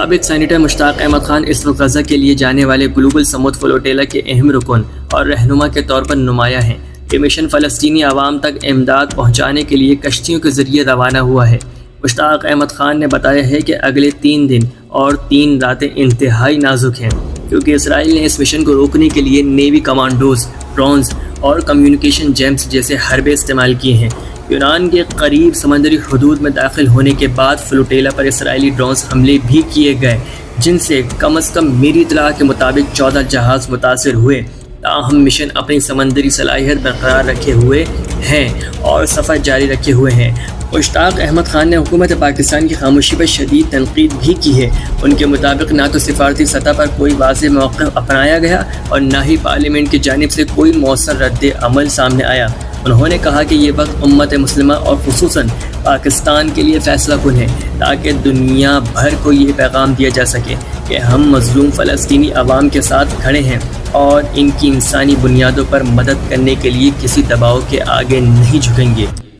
سابق سینیٹر مشتاق احمد خان اس وقت غزہ کے لیے جانے والے گلوبل سمود فلوٹیلا کے اہم رکن اور رہنما کے طور پر نمایاں ہیں۔ یہ مشن فلسطینی عوام تک امداد پہنچانے کے لیے کشتیوں کے ذریعے روانہ ہوا ہے۔ مشتاق احمد خان نے بتایا ہے کہ اگلے 3 دن اور 3 راتیں انتہائی نازک ہیں، کیونکہ اسرائیل نے اس مشن کو روکنے کے لیے نیوی کمانڈوز، ڈرونز اور کمیونیکیشن جیمز جیسے حربے استعمال کیے ہیں۔ یونان کے قریب سمندری حدود میں داخل ہونے کے بعد فلوٹیلا پر اسرائیلی ڈرونز حملے بھی کیے گئے، جن سے کم از کم میری اطلاع کے مطابق 14 جہاز متاثر ہوئے۔ تاہم مشن اپنی سمندری صلاحیت برقرار رکھے ہوئے ہیں اور سفر جاری رکھے ہوئے ہیں۔ مشتاق احمد خان نے حکومت پاکستان کی خاموشی پر شدید تنقید بھی کی ہے۔ ان کے مطابق نہ تو سفارتی سطح پر کوئی واضح موقف اپنایا گیا اور نہ ہی پارلیمنٹ کی جانب سے کوئی مؤثر رد عمل سامنے آیا۔ انہوں نے کہا کہ یہ وقت امت مسلمہ اور خصوصاً پاکستان کے لیے فیصلہ کن ہے، تاکہ دنیا بھر کو یہ پیغام دیا جا سکے کہ ہم مظلوم فلسطینی عوام کے ساتھ کھڑے ہیں اور ان کی انسانی بنیادوں پر مدد کرنے کے لیے کسی دباؤ کے آگے نہیں جھکیں گے۔